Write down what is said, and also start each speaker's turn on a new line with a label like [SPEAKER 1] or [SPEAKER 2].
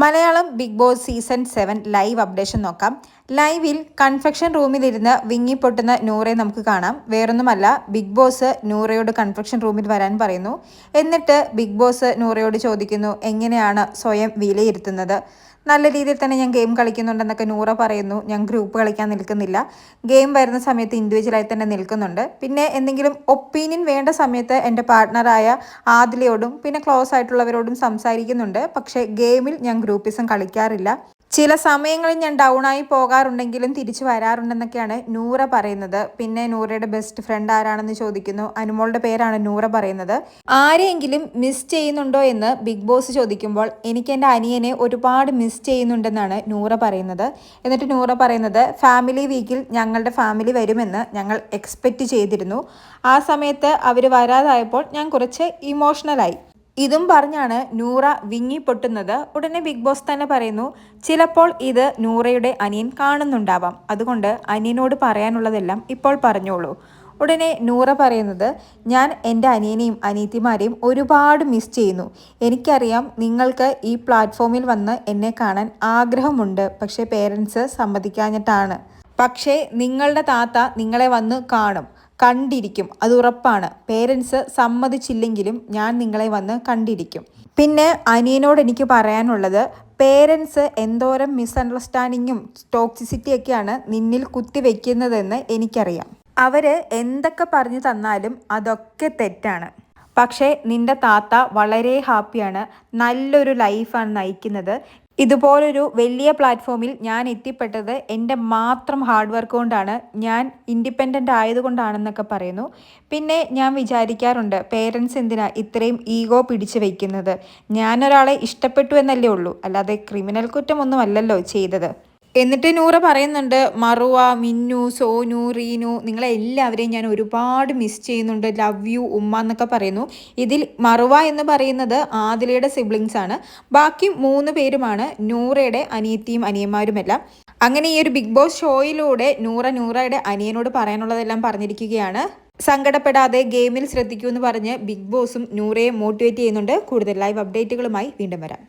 [SPEAKER 1] Malayalam Bigg Boss season 7 live updation നോക്കാം. ലൈവിൽ confection റൂമിലിരുന്ന് വിങ്ങിപ്പൊട്ടുന്ന നൂറയെ നമുക്ക് കാണാം. വേറൊന്നുമല്ല, ബിഗ് ബോസ് നൂറയോട് കൺഫെക്ഷൻ റൂമിൽ വരാൻ പറയുന്നു. എന്നിട്ട് ബിഗ് ബോസ് നൂറയോട് ചോദിക്കുന്നു, എങ്ങനെയാണ് സ്വയം വിലയിരുത്തുന്നത്? നല്ല രീതിയിൽ തന്നെ ഞാൻ ഗെയിം കളിക്കുന്നുണ്ടെന്നൊക്കെ നൂറ പറയുന്നു. ഞാൻ ഗ്രൂപ്പ് കളിക്കാൻ നിൽക്കുന്നില്ല, ഗെയിം വരുന്ന സമയത്ത് ഇൻഡിവിജ്വലായി തന്നെ നിൽക്കുന്നുണ്ട്. പിന്നെ എന്തെങ്കിലും ഒപ്പീനിയൻ വേണ്ട സമയത്ത് എൻ്റെ പാർട്ട്ണറായ ആദിലയോടും പിന്നെ ക്ലോസ് ആയിട്ടുള്ളവരോടും സംസാരിക്കുന്നുണ്ട്. പക്ഷേ ഗെയിമിൽ ഞാൻ ഗ്രൂപ്പിസം കളിക്കാറില്ല. ചില സമയങ്ങളിൽ ഞാൻ ഡൗൺ ആയി പോകാറുണ്ടെങ്കിലും തിരിച്ചു വരാറുണ്ടെന്നൊക്കെയാണ് നൂറ പറയുന്നത്. പിന്നെ നൂറയുടെ ബെസ്റ്റ് ഫ്രണ്ട് ആരാണെന്ന് ചോദിക്കുന്നു. അനുമോളുടെ പേരാണ് നൂറ പറയുന്നത്. ആരെയെങ്കിലും മിസ് ചെയ്യുന്നുണ്ടോ എന്ന് ബിഗ് ബോസ് ചോദിക്കുമ്പോൾ എനിക്ക് എൻ്റെ അനിയനെ ഒരുപാട് മിസ് ചെയ്യുന്നുണ്ടെന്നാണ് നൂറ പറയുന്നത്. എന്നിട്ട് നൂറ പറയുന്നത്, ഫാമിലി വീക്കിൽ ഞങ്ങളുടെ ഫാമിലി വരുമെന്ന് ഞങ്ങൾ എക്സ്പെക്റ്റ് ചെയ്തിരുന്നു. ആ സമയത്ത് അവർ വരാതായപ്പോൾ ഞാൻ കുറച്ച് ഇമോഷണലായി. ഇതും പറഞ്ഞാണ് നൂറ വിങ്ങിപ്പൊട്ടുന്നത്. ഉടനെ ബിഗ് ബോസ് തന്നെ പറയുന്നു, ചിലപ്പോൾ ഇത് നൂറയുടെ അനിയൻ കാണുന്നുണ്ടാവാം, അതുകൊണ്ട് അനിയനോട് പറയാനുള്ളതെല്ലാം ഇപ്പോൾ പറഞ്ഞോളൂ. ഉടനെ നൂറ പറയുന്നത്, ഞാൻ എൻ്റെ അനിയനെയും അനിയത്തിമാരെയും ഒരുപാട് മിസ് ചെയ്യുന്നു. എനിക്കറിയാം നിങ്ങൾക്ക് ഈ പ്ലാറ്റ്ഫോമിൽ വന്ന് എന്നെ കാണാൻ ആഗ്രഹമുണ്ട്, പക്ഷേ പേരൻസ് സമ്മതിക്കാഞ്ഞിട്ടാണ്. പക്ഷേ നിങ്ങളുടെ താത്ത നിങ്ങളെ വന്ന് കാണും, കണ്ടിരിക്കും, അത് ഉറപ്പാണ്. പേരൻസ് സമ്മതിച്ചില്ലെങ്കിലും ഞാൻ നിങ്ങളെ വന്ന് കണ്ടിരിക്കും. പിന്നെ അനിയനോട് എനിക്ക് പറയാനുള്ളത്, പേരൻസ് എന്തോരം മിസ്അണ്ടർസ്റ്റാൻഡിങ്ങും ടോക്സിസിറ്റിയൊക്കെയാണ് നിന്നിൽ കുത്തിവെക്കുന്നതെന്ന് എനിക്കറിയാം. അവർ എന്തൊക്കെ പറഞ്ഞു തന്നാലും അതൊക്കെ തെറ്റാണ്. പക്ഷേ നിൻ്റെ താത്ത വളരെ ഹാപ്പിയാണ്, നല്ലൊരു ലൈഫാണ് നയിക്കുന്നത്. ഇതുപോലൊരു വലിയ പ്ലാറ്റ്ഫോമിൽ ഞാൻ എത്തിപ്പെട്ടത് എൻ്റെ മാത്രം ഹാർഡ് വർക്ക് കൊണ്ടാണ്, ഞാൻ ഇൻഡിപെൻഡൻ്റ് ആയതുകൊണ്ടാണെന്നൊക്കെ പറയുന്നു. പിന്നെ ഞാൻ വിചാരിക്കാറുണ്ട്, പേരൻസ് എന്തിനാ ഇത്രയും ഈഗോ പിടിച്ച് വയ്ക്കുന്നത്? ഞാനൊരാളെ ഇഷ്ടപ്പെട്ടു എന്നല്ലേ ഉള്ളൂ, അല്ലാതെ ക്രിമിനൽ കുറ്റമൊന്നും അല്ലല്ലോ ചെയ്തത്. എന്നിട്ട് നൂറ പറയുന്നുണ്ട്, മറുവ, മിന്നു, സോനു, റീനു, നിങ്ങളെല്ലാവരെയും ഞാൻ ഒരുപാട് മിസ് ചെയ്യുന്നുണ്ട്, ലവ് യു ഉമ്മ എന്നൊക്കെ പറയുന്നു. ഇതിൽ മറുവ എന്ന് പറയുന്നത് ആദിലയുടെ സിബ്ലിങ്സ് ആണ്. ബാക്കി 3 പേരുമാണ് നൂറയുടെ അനിയത്തിയും അനിയന്മാരുമെല്ലാം. അങ്ങനെ ഈ ഒരു ബിഗ് ബോസ് ഷോയിലൂടെ നൂറയുടെ അനിയനോട് പറയാനുള്ളതെല്ലാം പറഞ്ഞിരിക്കുകയാണ്. സങ്കടപ്പെടാതെ ഗെയിമിൽ ശ്രദ്ധിക്കൂ എന്ന് പറഞ്ഞ് ബിഗ് ബോസും നൂറയെ മോട്ടിവേറ്റ് ചെയ്യുന്നുണ്ട്. കൂടുതൽ ലൈവ് അപ്ഡേറ്റുകളുമായി വീണ്ടും വരാം.